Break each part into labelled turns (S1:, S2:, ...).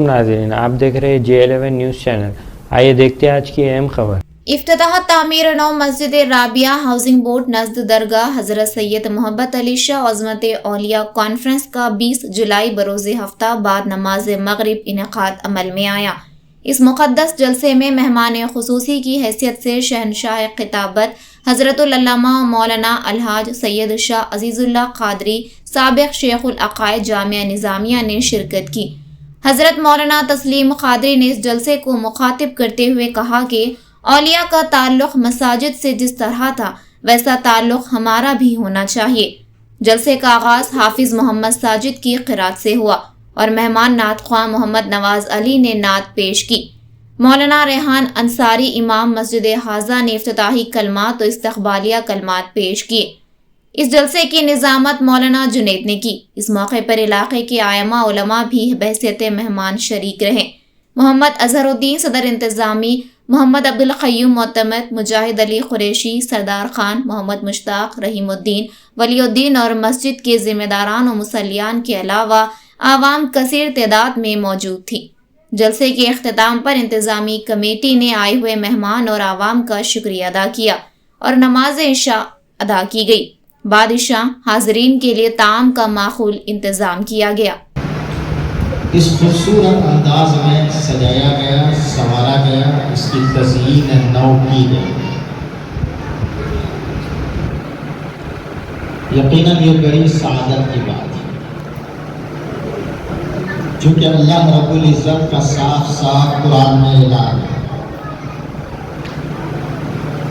S1: ناظرین، آپ دیکھ رہے ہیں J11 نیوز چینل۔ آئیے دیکھتے ہیں آج کی اہم خبر۔
S2: افتتاح تعمیر نو مسجد رابعہ ہاؤسنگ بورڈ نزد درگاہ حضرت سید محبت علی شاہ عظمت اولیاء کانفرنس کا 20 جولائی بروز ہفتہ بعد نماز مغرب انعقاد عمل میں آیا۔ اس مقدس جلسے میں مہمان خصوصی کی حیثیت سے شہنشاہ خطابت حضرت العلامہ مولانا الحاج سید شاہ عزیز اللہ قادری سابق شیخ العقائد جامعہ نظامیہ نے شرکت کی۔ حضرت مولانا تسلیم قادری نے اس جلسے کو مخاطب کرتے ہوئے کہا کہ اولیاء کا تعلق مساجد سے جس طرح تھا ویسا تعلق ہمارا بھی ہونا چاہیے۔ جلسے کا آغاز حافظ محمد ساجد کی قرات سے ہوا اور مہمان نعت خواں محمد نواز علی نے نعت پیش کی۔ مولانا ریحان انصاری امام مسجد حاضہ نے افتتاحی کلمات و استقبالیہ کلمات پیش کیے۔ اس جلسے کی نظامت مولانا جنید نے کی۔ اس موقع پر علاقے کے ائمہ علماء بھی بحیثیت مہمان شریک رہے۔ محمد اظہر الدین صدر انتظامی، محمد عبدالقیوم معتمد، مجاہد علی قریشی، سردار خان، محمد مشتاق، رحیم الدین، ولی الدین اور مسجد کے ذمہ داران و مصلیان کے علاوہ عوام کثیر تعداد میں موجود تھی۔ جلسے کے اختتام پر انتظامی کمیٹی نے آئے ہوئے مہمان اور عوام کا شکریہ ادا کیا اور نماز عشاء ادا کی گئی۔ بعد عشاء حاضرین کے لیے طعام کا معقول انتظام کیا گیا۔
S3: اس خوبصورت انداز میں سجایا گیا، سنوارا گیا، اس کی تزئین نو کی گئی۔ یقیناً یہ بڑی سعادت کی بات ہے، چونکہ اللہ رب العزت کا صاف صاف قرآن میں اعلان ہے،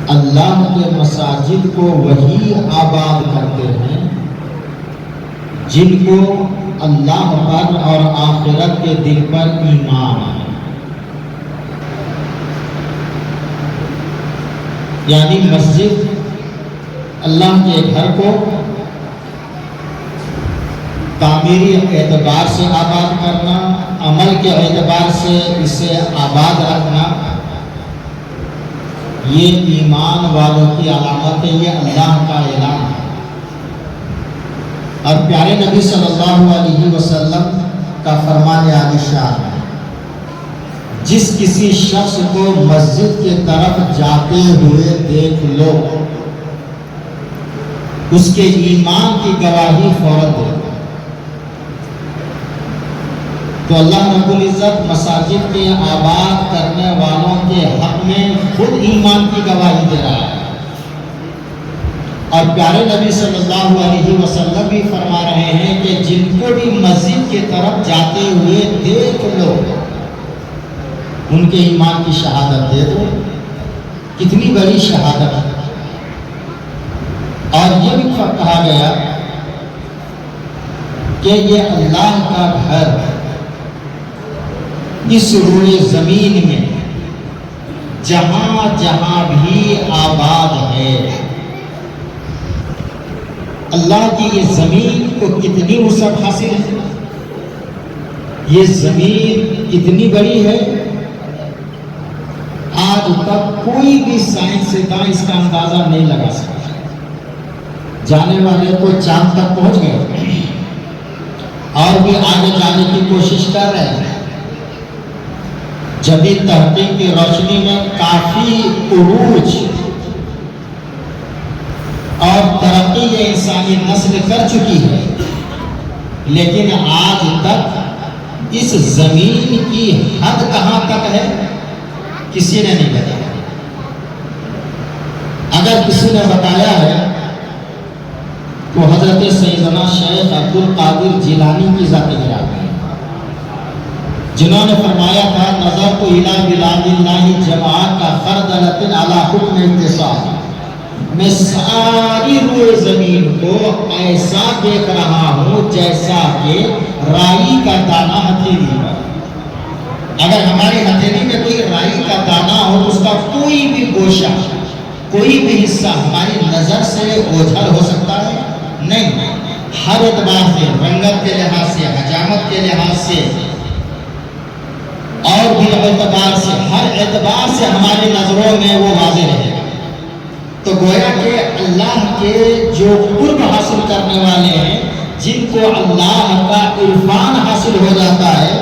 S3: اللہ کے مساجد کو وہی آباد کرتے ہیں جن کو اللہ پر اور آخرت کے دن پر ایمان ہے۔ یعنی مسجد اللہ کے گھر کو تعمیری اعتبار سے آباد کرنا، عمل کے اعتبار سے اسے آباد رکھنا، یہ ایمان والوں کی علامت ہے، یہ اللہ کا اعلان ہے۔ اور پیارے نبی صلی اللہ علیہ وسلم کا فرمان عالی شان ہے، جس کسی شخص کو مسجد کی طرف جاتے ہوئے دیکھ لو اس کے ایمان کی گواہی فوراً دے۔ تو اللہ رب العزت مساجد کے آباد کرنے والوں کے حق میں خود ایمان کی گواہی دے رہا ہے، اور پیارے نبی صلی اللہ علیہ وسلم بھی فرما رہے ہیں کہ جن کو بھی مسجد کی طرف جاتے ہوئے دیکھ لو ان کے ایمان کی شہادت دے دو۔ کتنی بڑی شہادت ہے۔ اور یہ بھی کہا گیا کہ یہ اللہ کا گھر اس روئے زمین میں جہاں جہاں بھی آباد ہے، اللہ کی یہ زمین کو کتنی وسعت حاصل ہے، یہ زمین کتنی بڑی ہے، آج تک کوئی بھی سائنسداں اس کا اندازہ نہیں لگا سکتا۔ جانے والے کو چاند تک پہنچ گئے اور بھی آگے جانے کی کوشش کر رہے ہیں۔ جدید تحقیق کی روشنی میں کافی عروج اور ترقی یہ انسانی نسل کر چکی ہے، لیکن آج تک اس زمین کی حد کہاں تک ہے کسی نے نہیں بتایا۔ اگر کسی نے بتایا ہے تو حضرت سیدنا شیخ عبد القادر جیلانی کی ذات گرامی ہے، جنہوں نے فرمایا تھا نظر تو الہ بلاد اللہ جماعت کا خردلۃ علی حکم اتصال، میں ساری روئے زمین کو ایسا دیکھ رہا ہوں جیسا کہ رائی کا دانہ ہتھیلی پر۔ اگر ہماری ہتھیلی میں کوئی رائی کا دانہ ہو اس کا کوئی بھی گوشہ، کوئی بھی حصہ ہماری نظر سے اوجھل ہو سکتا ہے؟ نہیں۔ ہر اعتبار سے، رنگت کے لحاظ سے، حجامت کے لحاظ سے اور بھی اعتبار سے، ہر اعتبار سے ہماری نظروں میں وہ واضح رہے گا۔ تو گویا کہ اللہ کے جو قرب حاصل کرنے والے ہیں، جن کو اللہ کا عرفان حاصل ہو جاتا ہے،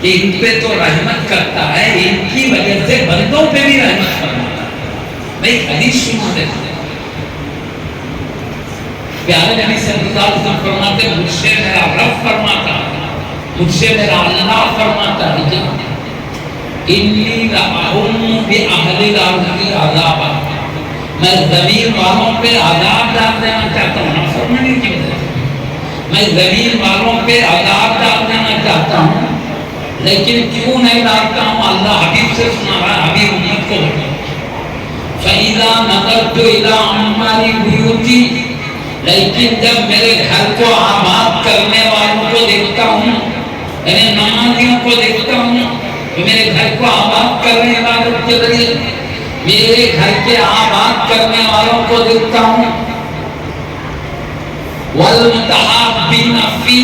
S4: کہ ان پہ تو رحمت کرتا ہے، ان کی وجہ سے بندوں پہ بھی رحمت فرماتا ہے۔ میں ایک حدیث سنا دیتا ہوں، پیارے نبی صلی اللہ علیہ وسلم فرماتے مجھ سے میرا رب فرماتا ہے، مجھ سے میرا اللہ فرماتا ہے، انی لأعم بأہل الارض عذابا، میں زمین والوں پہ عذاب ڈال دینا چاہتا ہوں، نافرمانی کی وجہ سے میں زمین والوں پہ عذاب ڈال دینا چاہتا ہوں، لیکن کیوں نہیں ڈالتا ہوں؟ اللہ حبیب سے سنا رہا ہے، حبیب امت کو بتا فَإِذَا نَظَرْتُ إِلَىٰ عَمَّارِ بُيُوتِي، لیکن جب میرے گھر کو آباد کرنے والوں کو دیکھتا ہوں، یعنی نمازیوں کو دیکھتا ہوں، تو میرے گھر کو آباد کرنے عبادت کے ذریعے میرے گھر کے آباد کرنے والوں کو دیکھتا ہوں، وَالْمُتَحَابِّينَ فِي،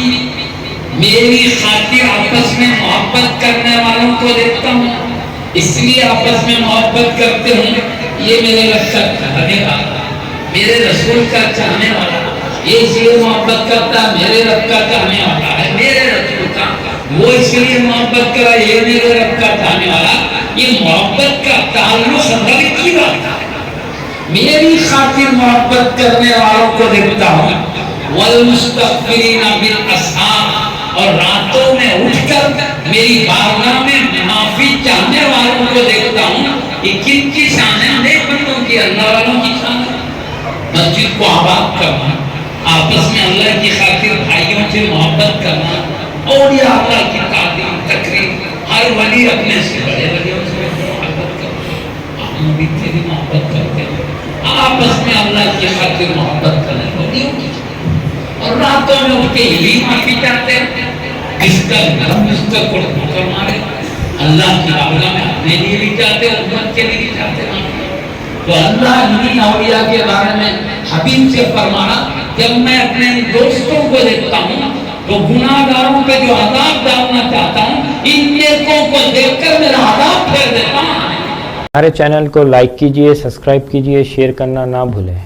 S4: میری خاطر آپس میں محبت کرنے والوں کو دیکھتا ہوں، اس لیے آپس میں محبت کرتے ہیں، یہ میرے رب کا چاہنے والا، میرے رسول کا چاہنے والا، یہ اس لیے محبت کرتا ہے، میرے رب کا چاہنے والا ہے، میرے رسول کا، وہ اس لیے محبت کرا، یہ میرے رب کا چاہنے والا۔ یہ محبت کا تعلق رب کی بات ہے، میری خاطر محبت کرنے والوں کو دیکھتا ہوں، والمستغفرین بالاسحار، اور راتوں میں اٹھ کر میری بارگاہ میں معافی چاہنے والوں کو دیکھتا ہوں۔ یہ کن کی شان ہے؟ نیک بندوں کی، اللہ والوں کی شان ہے۔ مسجد کو آباد کرنا، آپس میں اللہ کی خاطر بھائیوں سے محبت کرنا، اولیاء اللہ کی تعظیم تقریم، ہر ولی اپنے سے بڑے ولیوں سے محبت کرنا، ہم بھی تیری محبت کرتے ہیں، آپس میں اللہ کی خاطر محبت کرنا ولیوں کی، اور راتوں میں اٹھ کے یہی معافی چاہتے ہیں، بستر نرم بستر کو ٹھوکر مارے، اللہ کی بارگاہ میں اپنے لیے بھی چاہتے ہیں، امت کے لیے بھی چاہتے ہیں۔ تو اللہ انہی اولیاء کے بارے میں حبیب سے فرمانا، جب میں اپنے دوستوں کو دیکھتا ہوں تو گناہ گاروں پہ جو عذاب ڈالنا چاہتا ہوں، ان نیکوں کو دیکھ کر میرا عذاب پھیر دیتا ہوں۔
S1: ہمارے چینل کو لائک کیجئے، سبسکرائب کیجئے، شیئر کرنا نہ بھولیں۔